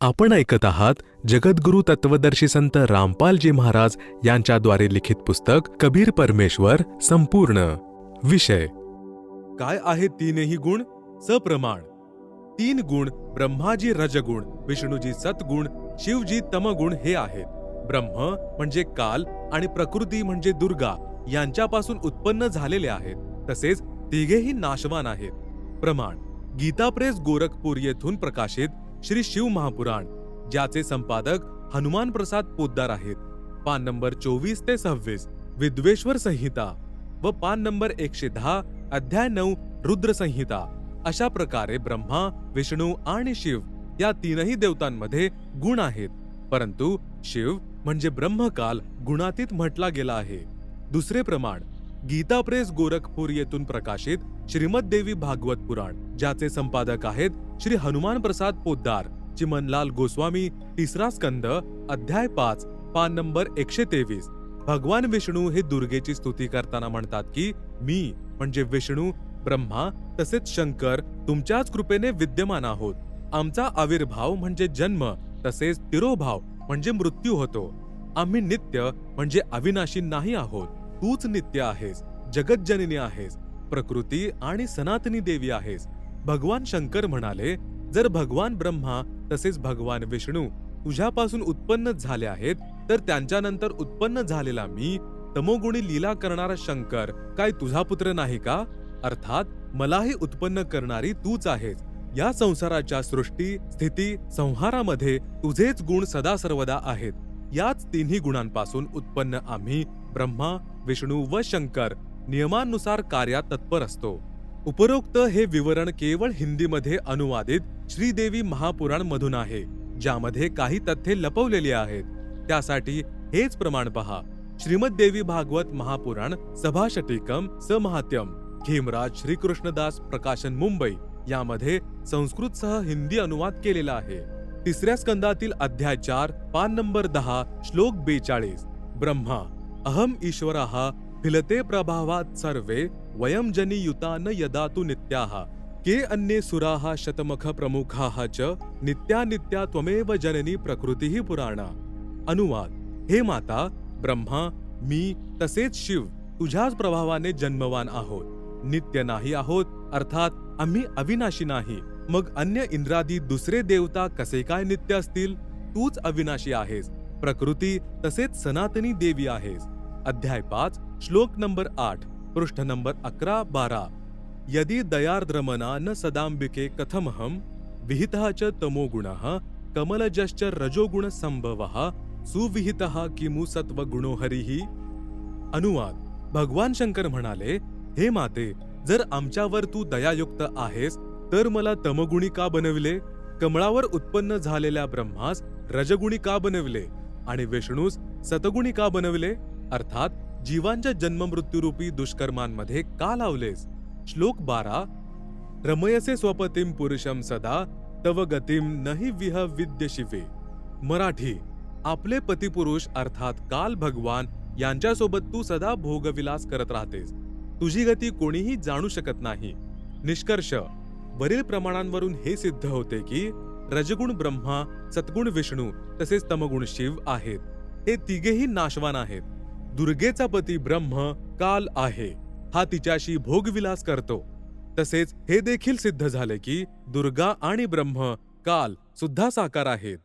आपण ऐकत आहात जगद्गुरु तत्वदर्शी संत रामपालजी महाराज यांच्याद्वारे लिखित पुस्तक कबीर परमेश्वर संपूर्ण. विषय काय आहेत तीनही गुण? सप्रमाण. तीन गुण ब्रह्माजी रजगुण, विष्णूजी सतगुण, शिवजी तमगुण हे आहेत. ब्रह्म म्हणजे काल आणि प्रकृती म्हणजे दुर्गा यांच्यापासून उत्पन्न झालेले आहेत. तसेच तिघेही नाशवान आहेत. प्रमाण. गीता प्रेस गोरखपूर येथून प्रकाशित श्री शिव महापुराण, ज्याचे संपादक हनुमान प्रसाद पोद्दार आहेत. पान नंबर 24 ते 26 विद्वेश्वर संहिता व पान नंबर 110 अध्याय 9 रुद्र संहिता. अशा प्रकारे ब्रह्मा, विष्णू आणि शिव या तीनही देवतांमध्ये गुण आहेत. परंतु शिव म्हणजे ब्रह्मकाल गुणातीत म्हटला गेला आहे. दुसरे प्रमाण. गीता प्रेस गोरखपूर येथून प्रकाशित श्रीमद देवी भागवत पुराण, ज्याचे संपादक आहेत श्री हनुमान प्रसाद पोद्दार, चिमनलाल गोस्वामी. तिसरा स्कंद अध्याय 5 पान नंबर 123. भगवान विष्णू हे दुर्गेची स्तुती करताना म्हणतात की मी म्हणजे विष्णू, ब्रह्मा तसेच शंकर तुमच्याच कृपेने विद्यमान आहोत. आमचा आविर्भाव म्हणजे जन्म तसेच तिरोभाव म्हणजे मृत्यू होतो. आम्ही नित्य म्हणजे अविनाशी नाही आहोत. तूच नित्य आहेस, जगज्जननी आहेस, प्रकृती आणि सनातनी देवी आहेस. भगवान शंकर म्हणाले, जर भगवान ब्रह्मा तसेच भगवान विष्णू तुझ्यापासून उत्पन्न झाले आहेत, तर त्यांच्यानंतर उत्पन्न झालेला मी तमोगुणी लीला करणारा शंकर काय तुझा पुत्र नाही का? अर्थात मलाही उत्पन्न करणारी तूच आहेस. या संसाराच्या सृष्टी, स्थिती, संहारामध्ये तुझेच गुण सदा सर्वदा आहेत. याच तिन्ही गुणांपासून उत्पन्न आम्ही ब्रह्मा, विष्णू व शंकर नियमानुसार कार्यात तत्पर असतो. उपरोक्त हे विवरण केवळ हिंदीमध्ये अनुवादित श्रीदेवी महापुराण मधून आहे, ज्यामध्ये काही तथ्ये लपवलेली आहेत. त्यासाठी हेच प्रमाण पहा. श्रीमद देवी भागवत महापुराण सभाषटिकम समहात्यम, खेमराज श्रीकृष्णदास प्रकाशन मुंबई यामध्ये संस्कृत सह हिंदी अनुवाद केलेला आहे. तिसऱ्या स्कंदातील अध्याय 4 पान नंबर 10 श्लोक 42. ब्रह्मा अहम ईश्वरः फिलते प्रभावात सर्वे वयम जनी युता न यदा तु नित्याः के अन्ये सुराः शतमख प्रमुखाः च नित्या नित्या त्वमेव जननी प्रकृतीः पुराणा. अनुवाद. हे माता ब्रह्मा, मी तसेच शिव तुझ्याच प्रभावाने जन्मवान आहोत. नित्य नाही आहोत, अर्थात आम्ही अविनाशी नाही. मग अन्य इंद्रादी दुसरे देवता कसे काय नित्य असतील? तूच अविनाशी आहेस, प्रकृती तसेच सनातनी देवी आहेस. अध्याय 5 श्लोक नंबर 8 पृष्ठ नंबर 11-12. यदि दयार्द्रमना न सदांबिके कथमहम विहितः च तमोगुणः कमलजश्च रजोगुण संभवः सुविहितः किमु सत्वगुणो हरिः. अनुवाद. भगवान शंकर म्हणाले, हे माते, जर आमच्यावर तू दयायुक्त आहेस तर मला तमगुणी का बनविले? कमळावर उत्पन्न झालेल्या ब्रह्मास रजगुणी का बनविले आणि विष्णूस सतगुणी का बनविले? अर्थात जीवांच्या जन्ममृत्यूरूपी दुष्कर्मांमध्ये का लावलेस? श्लोक 12. रमयसे स्वपतीम पुरुषम सदा तव गतिम नहि विह विद्य शिवे. मराठी. आपले पतिपुरुष अर्थात काल भगवान यांच्यासोबत तू सदा भोगविलास करत राहतेस. तुझी गती कोणीही जाणू शकत नाही. निष्कर्ष. वरील प्रमाणांवरून हे सिद्ध होते की रजगुण ब्रह्मा, सत्गुण विष्णू तसेच तमगुण शिव आहेत. हे तिघेही नाशवान आहेत. दुर्गेचा पती ब्रह्म काल आहे, हा तिच्याशी भोगविलास करतो. तसेच हे देखील सिद्ध झाले की दुर्गा आणि ब्रह्म काल सुद्धा साकार आहेत.